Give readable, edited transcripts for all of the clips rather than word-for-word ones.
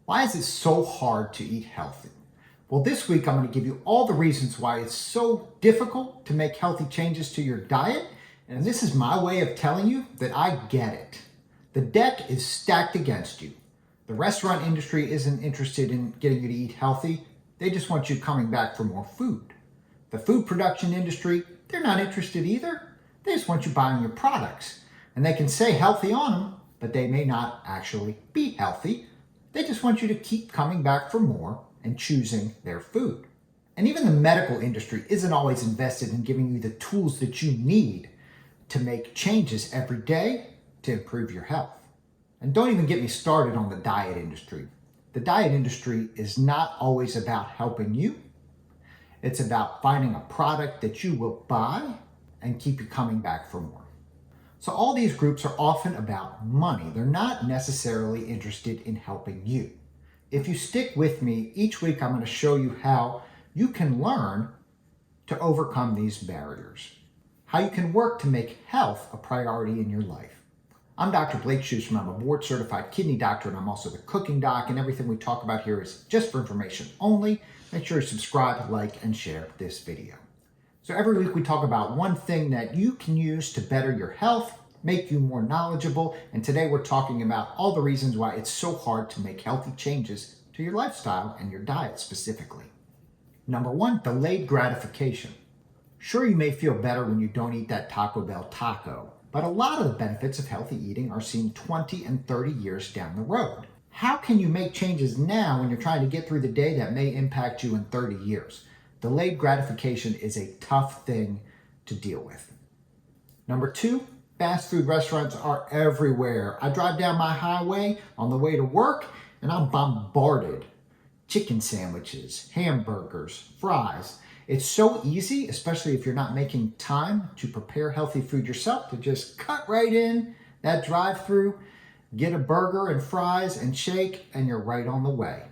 Why is it so hard to eat healthy? Well, this week I'm going to give you all the reasons why it's so difficult to make healthy changes to your diet. And this is my way of telling you that I get it. The deck is stacked against you. The restaurant industry isn't interested in getting you to eat healthy. They just want you coming back for more food. The food production industry, they're not interested either. They just want you buying your products. And they can say healthy on them, but they may not actually be healthy. They just want you to keep coming back for more and choosing their food. And even the medical industry isn't always invested in giving you the tools that you need to make changes every day to improve your health. And don't even get me started on the diet industry. The diet industry is not always about helping you. It's about finding a product that you will buy and keep you coming back for more. So all these groups are often about money. They're not necessarily interested in helping you. If you stick with me, each week I'm going to show you how you can learn to overcome these barriers, how you can work to make health a priority in your life. I'm Dr. Blake Schuster. I'm a board-certified kidney doctor, and I'm also the cooking doc, and everything we talk about here is just for information only. Make sure you subscribe, like, and share this video. So every week we talk about one thing that you can use to better your health, make you more knowledgeable, and today we're talking about all the reasons why it's so hard to make healthy changes to your lifestyle and your diet specifically. Number one, delayed gratification. Sure, you may feel better when you don't eat that Taco Bell taco, but a lot of the benefits of healthy eating are seen 20 and 30 years down the road. How can you make changes now when you're trying to get through the day that may impact you in 30 years? Delayed gratification is a tough thing to deal with. Number two, fast food restaurants are everywhere. I drive down my highway on the way to work and I'm bombarded. Chicken sandwiches, hamburgers, fries. It's so easy, especially if you're not making time to prepare healthy food yourself, to just cut right in that drive-through, get a burger and fries and shake, and you're right on the way.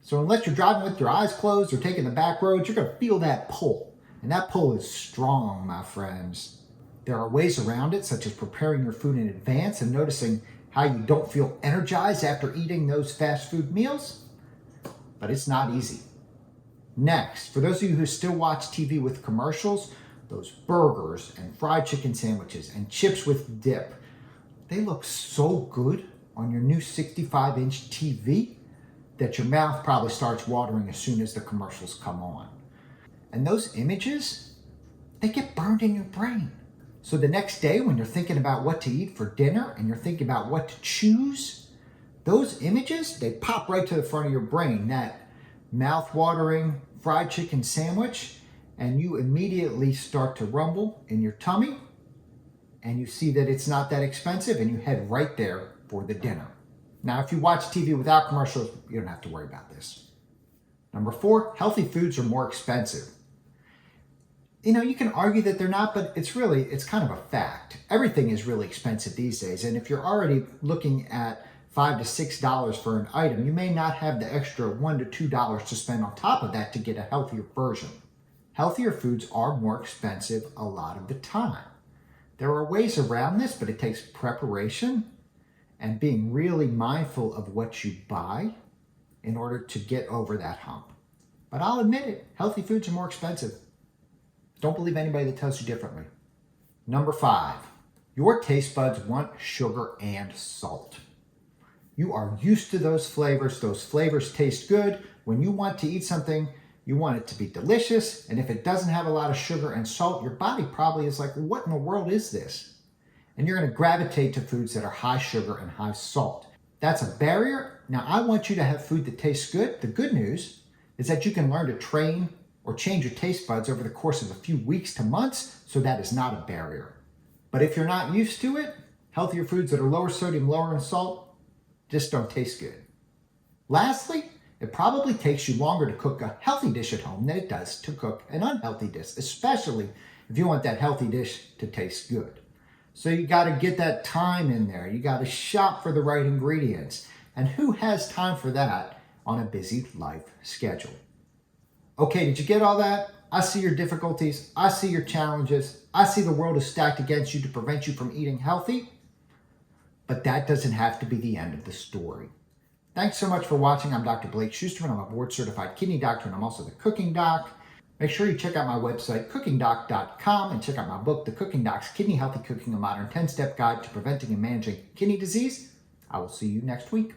So unless you're driving with your eyes closed or taking the back roads, you're going to feel that pull. And that pull is strong, my friends. There are ways around it, such as preparing your food in advance and noticing how you don't feel energized after eating those fast food meals. But it's not easy. Next, for those of you who still watch TV with commercials, those burgers and fried chicken sandwiches and chips with dip, they look so good on your new 65-inch TV that your mouth probably starts watering as soon as the commercials come on. And those images, they get burned in your brain. So the next day when you're thinking about what to eat for dinner and you're thinking about what to choose, those images, they pop right to the front of your brain, that mouth-watering fried chicken sandwich, and you immediately start to rumble in your tummy, and you see that it's not that expensive, and you head right there for the dinner. Now, if you watch TV without commercials, you don't have to worry about this. Number four, healthy foods are more expensive. You can argue that they're not, but it's kind of a fact. Everything is really expensive these days, and if you're already looking at $5 to $6 for an item, you may not have the extra $1 to $2 to spend on top of that to get a healthier version. Healthier foods are more expensive a lot of the time. There are ways around this, but it takes preparation and being really mindful of what you buy in order to get over that hump. But I'll admit it, healthy foods are more expensive. Don't believe anybody that tells you differently. Number five, your taste buds want sugar and salt. You are used to those flavors. Those flavors taste good. When you want to eat something, you want it to be delicious. And if it doesn't have a lot of sugar and salt, your body probably is like, what in the world is this? And you're going to gravitate to foods that are high sugar and high salt. That's a barrier. Now, I want you to have food that tastes good. The good news is that you can learn to train or change your taste buds over the course of a few weeks to months, so that is not a barrier. But if you're not used to it, healthier foods that are lower sodium, lower in salt, just don't taste good. Lastly, it probably takes you longer to cook a healthy dish at home than it does to cook an unhealthy dish, especially if you want that healthy dish to taste good. So you got to get that time in there. You got to shop for the right ingredients. And who has time for that on a busy life schedule? Okay, did you get all that? I see your difficulties. I see your challenges. I see the world is stacked against you to prevent you from eating healthy. But that doesn't have to be the end of the story. Thanks so much for watching. I'm Dr. Blake Schusterman. I'm a board-certified kidney doctor, and I'm also the cooking doc. Make sure you check out my website, cookingdoc.com, and check out my book, The Cooking Doc's Kidney Healthy Cooking, a Modern 10-Step Guide to Preventing and Managing Kidney Disease. I will see you next week.